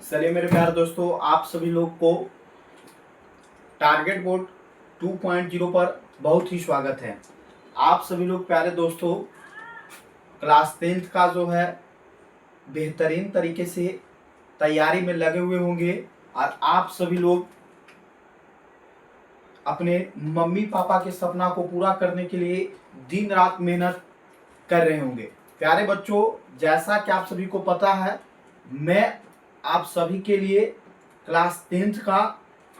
चलिए मेरे प्यारे दोस्तों, आप सभी लोग को टारगेट बोर्ड 2.0 पर बहुत ही स्वागत है। आप सभी लोग प्यारे दोस्तों क्लास 10th का जो है बेहतरीन तरीके से तैयारी में लगे हुए होंगे और आप सभी लोग अपने मम्मी पापा के सपना को पूरा करने के लिए दिन रात मेहनत कर रहे होंगे। प्यारे बच्चों, जैसा कि आप सभी को पता है, मैं आप सभी के लिए क्लास 10th का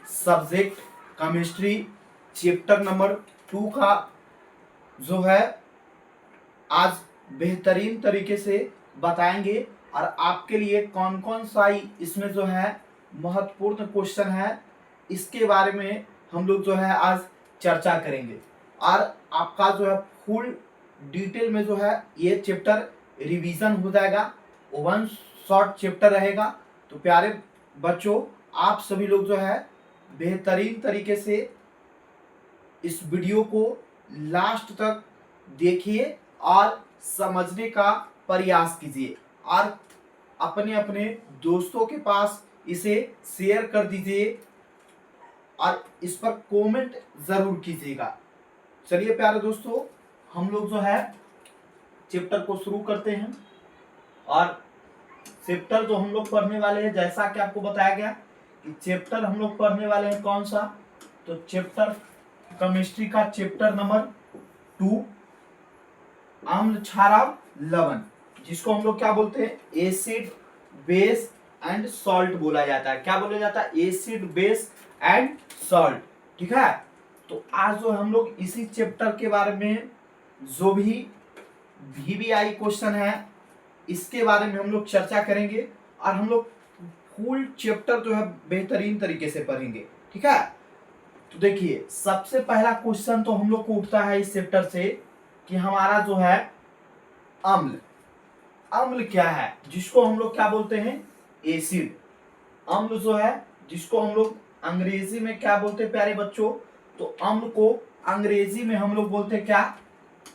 सब्जेक्ट केमिस्ट्री चैप्टर नंबर 2 का जो है आज बेहतरीन तरीके से बताएंगे और आपके लिए कौन कौन सा इसमें जो है महत्वपूर्ण क्वेश्चन है, इसके बारे में हम लोग जो है आज चर्चा करेंगे और आपका जो है फुल डिटेल में जो है ये चैप्टर रिवीजन हो जाएगा। वन शॉर्ट चैप्टर रहेगा। तो प्यारे बच्चों, आप सभी लोग जो है बेहतरीन तरीके से इस वीडियो को लास्ट तक देखिए और समझने का प्रयास कीजिए और अपने अपने दोस्तों के पास इसे शेयर कर दीजिए और इस पर कमेंट जरूर कीजिएगा। चलिए प्यारे दोस्तों, हम लोग जो है चैप्टर को शुरू करते हैं और चैप्टर जो हम लोग पढ़ने वाले हैं, जैसा कि आपको बताया गया कि चैप्टर हम लोग पढ़ने वाले हैं कौन सा, तो चैप्टर केमिस्ट्री का चैप्टर नंबर 2 अम्ल क्षारक लवण, जिसको हम लोग क्या बोलते हैं, एसिड बेस एंड सॉल्ट बोला जाता है। क्या बोला जाता है? Acid base and salt. ठीक है, तो आज जो हम लोग इसी चैप्टर के बारे में जो भी VBI क्वेश्चन है इसके बारे में हम लोग चर्चा करेंगे और हम लोग फुल चैप्टर जो है बेहतरीन तरीके से पढ़ेंगे। ठीक है, तो देखिए सबसे पहला क्वेश्चन तो हम लोग को उठता है इस चैप्टर से कि हमारा जो है अम्ल, अम्ल क्या है, जिसको हम लोग क्या बोलते हैं, एसिड। अम्ल जो है जिसको हम लोग अंग्रेजी में क्या बोलते हैं प्यारे बच्चों, तो अम्ल को अंग्रेजी में हम लोग बोलते हैं क्या,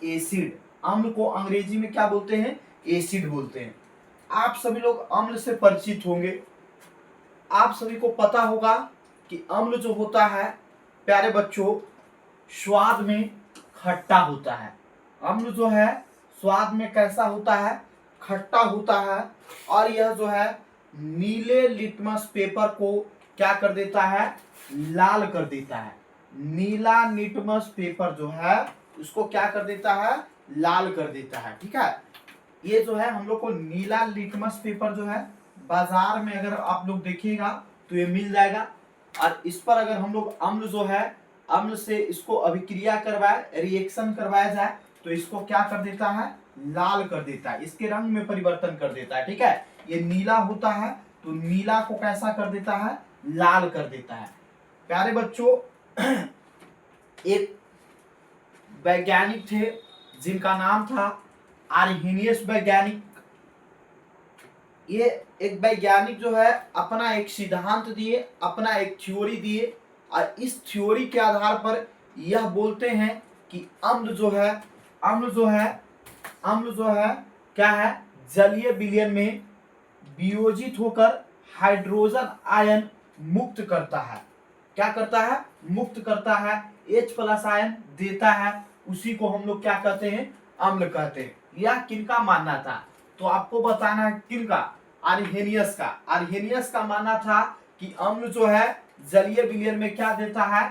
एसिड। अम्ल को अंग्रेजी में क्या बोलते हैं, एसिड बोलते हैं। आप सभी लोग अम्ल से परिचित होंगे। आप सभी को पता होगा कि अम्ल जो होता है प्यारे बच्चों स्वाद में खट्टा होता है। अम्ल जो है स्वाद में कैसा होता है, खट्टा होता है और यह जो है नीले लिटमस पेपर को क्या कर देता है, लाल कर देता है। नीला लिटमस पेपर जो है उसको क्या कर देता है, लाल कर देता है। ठीक है, ये जो है हम लोग को नीला लिटमस पेपर जो है बाजार में अगर आप लोग देखिएगा तो ये मिल जाएगा और इस पर अगर हम लोग अम्ल जो है, अम्ल से इसको अभिक्रिया करवाए, रिएक्शन करवाया जाए तो इसको क्या कर देता है, लाल कर देता है, इसके रंग में परिवर्तन कर देता है। ठीक है, ये नीला होता है तो नीला को कैसा कर देता है, लाल कर देता है। प्यारे बच्चों एक वैज्ञानिक थे जिनका नाम था आर्हेनियस वैज्ञानिक। ये एक वैज्ञानिक जो है अपना एक सिद्धांत दिए, अपना एक थ्योरी दिए और इस थ्योरी के आधार पर यह बोलते हैं कि अम्ल जो है, अम्ल जो है, अम्ल जो है क्या है, जलीय विलयन में वियोजित होकर हाइड्रोजन आयन मुक्त करता है। क्या करता है, मुक्त करता है, H+ आयन देता है, उसी को हम लोग क्या कहते हैं, अम्ल कहते हैं। यह किनका मानना था, तो आपको बताना है किनका, आर्हेनियस का। आर्हेनियस का मानना था कि अम्ल जो है जलीय विलयन में क्या देता है,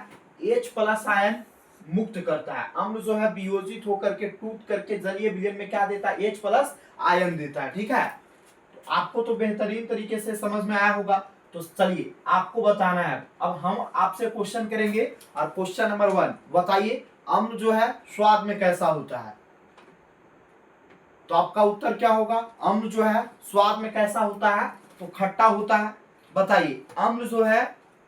H+ आयन मुक्त करता है। अम्ल जो है वियोजित होकर के टूट करके जलीय विलयन में क्या देता है, H+ आयन देता है। ठीक है, तो आपको तो बेहतरीन तरीके से समझ में आया होगा। तो चलिए आपको बताना है, अब हम आपसे क्वेश्चन करेंगे और क्वेश्चन नंबर 1 बताइए, अम्ल जो है स्वाद में कैसा होता है, तो आपका उत्तर क्या होगा, अम्ल जो है स्वाद में कैसा होता है, तो खट्टा होता है। बताइए अम्ल जो है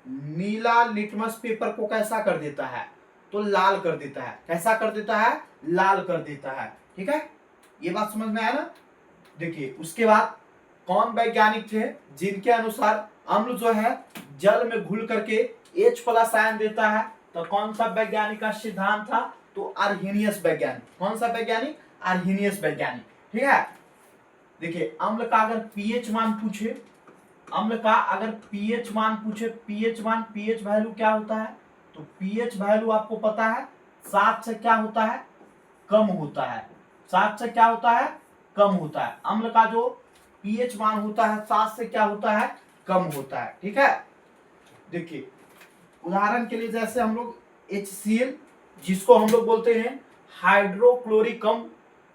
नीला लिटमस पेपर को कैसा कर देता है, तो लाल कर देता है। कैसा कर देता है, लाल कर देता है। ठीक है, ये बात समझ में आया ना। देखिए उसके बाद कौन वैज्ञानिक थे जिनके अनुसार अम्ल जो है जल में घुल करके H+ आयन देता है, तो कौन सा वैज्ञानिक का सिद्धांत था, तो आर्हेनियस वैज्ञानिक। कौन सा वैज्ञानिक, आर्हेनियस वैज्ञानिक। ठीक है, देखिए अम्ल का अगर pH मान पूछे अम्ल का अगर पीएच मान पूछे, पीएच मान, पीएच वैल्यू क्या होता है, तो पीएच वैल्यू आपको पता है 7 से क्या होता है, कम होता है। 7 से क्या होता है, कम होता है। अम्ल का जो पीएच मान होता है 7 से क्या होता है, कम होता है। ठीक है, देखिए उदाहरण के लिए जैसे हम लोग HCl, जिसको हम लोग बोलते हैं हाइड्रोक्लोरिकम,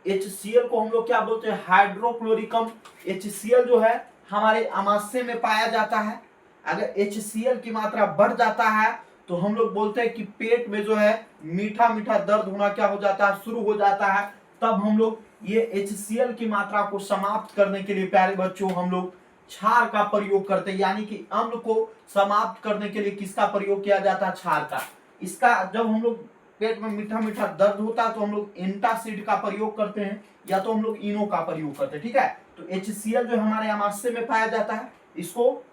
HCl को हम लोग क्या बोलते हैं, हाइड्रोक्लोरिकम। HCl जो है हमारे आमाशय में पाया जाता है। अगर HCl की मात्रा बढ़ जाता है तो हम लोग बोलते हैं कि पेट में जो है मीठा मीठा दर्द होना क्या हो जाता है, शुरू हो जाता है। तब हम लोग ये HCl की मात्रा को समाप्त करने के लिए प्यारे बच्चों हम लोग क्षार का प्रयोग करते हैं, यानी कि अम्ल को समाप्त करने के लिए किसका प्रयोग किया जाता है, क्षार का। इसका जब हम लोग पेट में मीठा मीठा दर्द होता है तो हम लोग एंटासिड का प्रयोग करते हैं, या तो हम लोग इनो का प्रयोग करते हैं। ठीक है, तो HCl जो हमारे आमाशय में पाया जाता है, इसको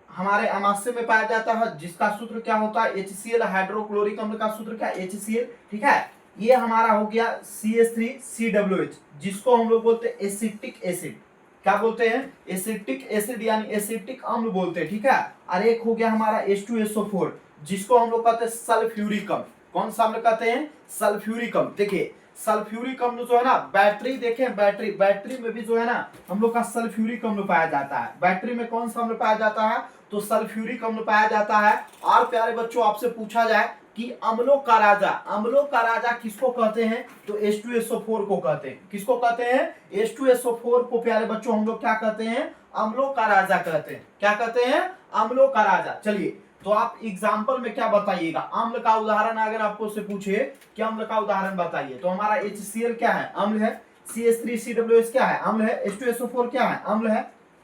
हमारे आमाशय में पाया जाता है, जिसका सूत्र क्या होता है, HCl, हाइड्रोक्लोरिक अम्ल का सूत्र क्या, HCl। ठीक है, ये हमारा हो गया CH3COOH, जिसको हम लोग बोलते हैं एसिटिक एसिड। क्या बोलते हैं, एसिटिक एसिड यानी एसिटिक अम्ल बोलते हैं। ठीक है, और एक हो गया हमारा H2SO4, जिसको हम लोग कहते हैं सल्फ्यूरिक अम्ल। कौन सा अम्ल कहते हैं, सल्फ्यूरिक अम्ल। देखिए सल्फ्यूरिक अम्ल जो है ना, बैटरी देखें, बैटरी में भी जो है ना हम लोग का सल्फ्यूरिक अम्ल पाया जाता है। बैटरी में कौन सा अम्ल पाया जाता है, तो सल्फ्यूरिक अम्ल पाया जाता है। और प्यारे बच्चों आपसे पूछा जाए कि अम्लों का राजा, अम्लों का राजा किसको कहते हैं, तो H2SO4 को कहते हैं। किसको कहते हैं, H2SO4 को प्यारे बच्चों हम लोग क्या कहते हैं, अम्लों का राजा कहते हैं। क्या कहते हैं, अम्लों का राजा। चलिए तो आप एग्जाम्पल में क्या बताइएगा, अम्ल का उदाहरण अगर आपको से पूछे कि अम्ल का उदाहरण बताइए, तो हमारा HCl क्या है, अम्ल है। CH3COOH क्या है, अम्ल है। H2SO4 क्या है, अम्ल है।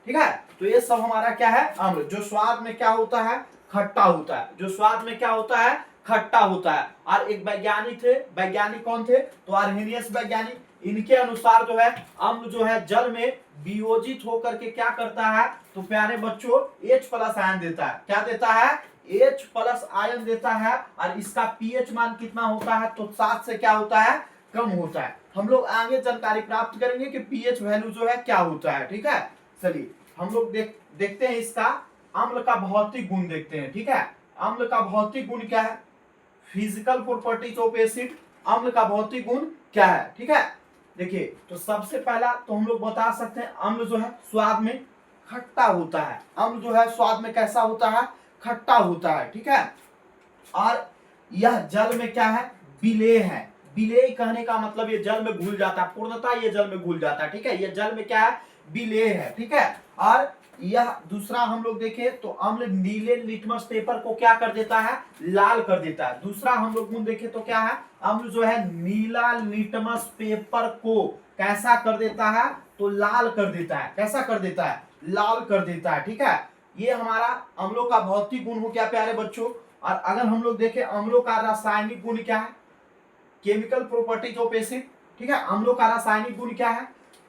ठीक है, तो ये सब हमारा क्या है, अम्ल। जो स्वाद में क्या होता है, खट्टा होता है। जो स्वाद में क्या होता है, खट्टा होता है। और एक वैज्ञानिक थे, वैज्ञानिक कौन थे, तो आर्हेनियस वैज्ञानिक। इनके अनुसार जो है अम्ल जो है जल में वियोजित होकर के क्या करता है, तो प्यारे बच्चों H+ आयन देता है। क्या देता है, H+ आयन देता है। और इसका पीएच मान कितना होता है, तो 7 से क्या होता है, कम होता है। हम लोग आगे जानकारी प्राप्त करेंगे कि पीएच वैल्यू जो है क्या होता है। ठीक है, चलिए हम लोग देखते हैं इसका अम्ल का भौतिक गुण देखते हैं। ठीक है, अम्ल का भौतिक गुण क्या है, फिजिकल प्रॉपर्टीज ऑफ एसिड। अम्ल का भौतिक गुण क्या है, ठीक है। देखिए तो सबसे पहला तो हम लोग बता सकते हैं अम्ल जो है स्वाद में खट्टा होता है। अम्ल जो है स्वाद में कैसा होता है, खट्टा होता है। ठीक है, और यह जल में क्या है, विलेय है। विलेय कहने का मतलब ये जल में घुल जाता है, पूर्णतः ये जल में घुल जाता है। ठीक है, ये जल में क्या है, विलेय है। ठीक है, और यह दूसरा हम लोग देखें तो अम्ल नीले लिटमस पेपर को क्या कर देता है, लाल कर देता है। दूसरा हम लोग गुण देखें तो क्या है, अम्ल जो है नीला लिटमस पेपर को कैसा कर देता है, तो लाल कर देता है। कैसा कर देता है, लाल कर देता है। ठीक है, ये हमारा अम्लों का भौतिक गुण हो गया प्यारे बच्चों। और अगर हम लोग देखें अम्लों का रासायनिक गुण क्या है, केमिकल प्रॉपर्टीज ऑफ एसिड। ठीक है, अम्लों का रासायनिक गुण क्या है,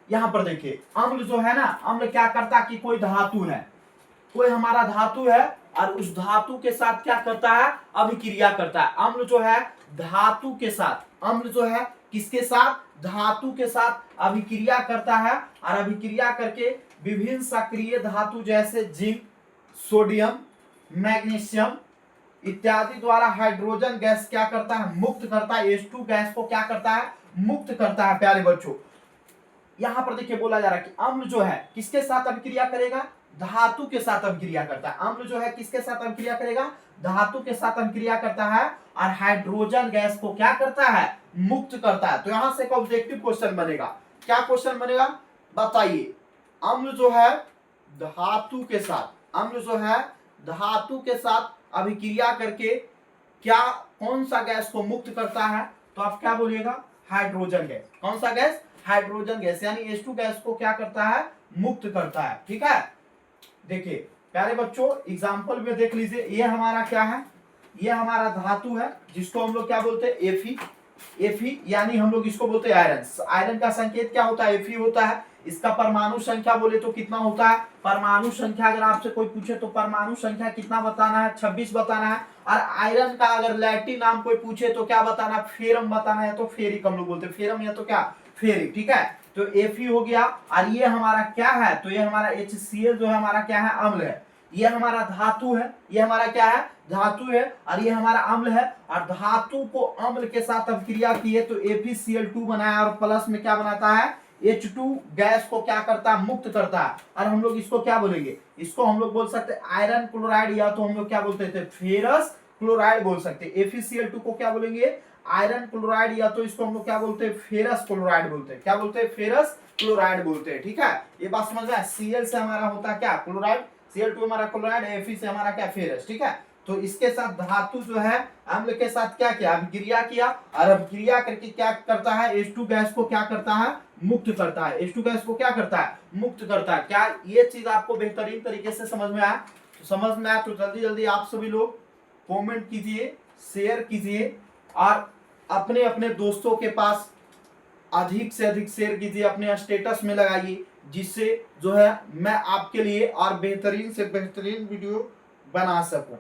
यहां पर देखिए अम्ल जो है ना, अम्ल क्या करता है कि कोई धातु है, कोई हमारा धातु है और उस धातु के साथ क्या करता है, अभिक्रिया करता है। अम्ल जो है धातु के साथ, अम्ल जो है किसके साथ, धातु के साथ अभिक्रिया करता है। और अभिक्रिया करके विभिन्न सक्रिय धातु जैसे जिंक, सोडियम, मैग्नीशियम इत्यादि द्वारा हाइड्रोजन गैस क्या करता है, मुक्त करता है। H2 गैस को क्या करता है, मुक्त करता है। प्यारे बच्चों यहां पर देखिए बोला जा रहा है कि अम्ल जो है किसके साथ अभिक्रिया करेगा, धातु के साथ अभिक्रिया करता है। अम्ल जो है किसके साथ अभिक्रिया करेगा, धातु के साथ अभिक्रिया करता है और हाइड्रोजन गैस को क्या करता है, मुक्त करता है। तो यहां से एक ऑब्जेक्टिव क्वेश्चन बनेगा। क्या क्वेश्चन बनेगा, बताइए। अम्ल जो है धातु के साथ, अम्ल जो है धातु के साथ अभिक्रिया करके क्या, कौन सा गैस को मुक्त करता है, तो आप क्या बोलिएगा, हाइड्रोजन गैस। कौन सा गैस, हाइड्रोजन गैस, यानी H2 गैस को क्या करता है, मुक्त करता है। ठीक है, देखिए प्यारे बच्चों एग्जांपल में देख लीजिए, ये हमारा क्या है, ये हमारा धातु है जिसको हम लोग क्या बोलते हैं, Fe। Fe यानी हम लोग इसको बोलते हैं आयरन। आयरन का संकेत क्या होता है, Fe होता है। इसका परमाणु संख्या बोले तो कितना होता है, परमाणु संख्या अगर आपसे कोई पूछे तो परमाणु संख्या कितना बताना है, 26 बताना है। और आयरन का अगर लैटिन नाम कोई पूछे तो क्या बताना, फेरम बताना है, तो फेरिक हम लोग बोलते हैं, फेरम या तो क्या, फेरिक। ठीक है, तो Fe हो गया। और ये हमारा क्या है, तो ये हमारा HCl जो है हमारा क्या है, अम्ल है। ये हमारा धातु है, ये हमारा क्या है, धातु है, और ये हमारा अम्ल है। और धातु को अम्ल के साथ अभिक्रिया किए तो FeCl2 बनाया, और प्लस में क्या बनाता है, H2 गैस को क्या करता है, मुक्त करता है। और हम लोग इसको क्या बोलेंगे, इसको हम लोग बोल सकते हैं आयरन क्लोराइड, या तो हम लोग क्या बोलते थे, फेरस क्लोराइड बोल सकते हैं। FeCl2 को क्या बोलेंगे, आयरन क्लोराइड, या तो इसको हम लोग क्या बोलते हैं, फेरस क्लोराइड बोलते हैं। क्या बोलते हैं, फेरस क्लोराइड बोलते हैं। ठीक है, ये बात समझ में आया। Cl से हमारा होता है क्या, क्लोराइड, Cl2 हमारा क्लोराइड, Fe से हमारा क्या, फेरस। ठीक है, तो इसके साथ धातु जो है अम्ल के साथ क्या किया, अभिक्रिया किया, और अभिक्रिया करके क्या करता है, H2 गैस को क्या करता है, मुक्त करता है। H2 गैस को क्या करता है, मुक्त करता है। क्या ये चीज आपको बेहतरीन तरीके से समझ में आया? तो समझ में आया तो जल्दी जल्दी आप सभी लोग कमेंट कीजिए, शेयर कीजिए, और अपने अपने दोस्तों के पास अधिक से अधिक शेयर कीजिए, अपने स्टेटस में लगाइए, जिससे जो है मैं आपके लिए और बेहतरीन से बेहतरीन वीडियो बना सकूं।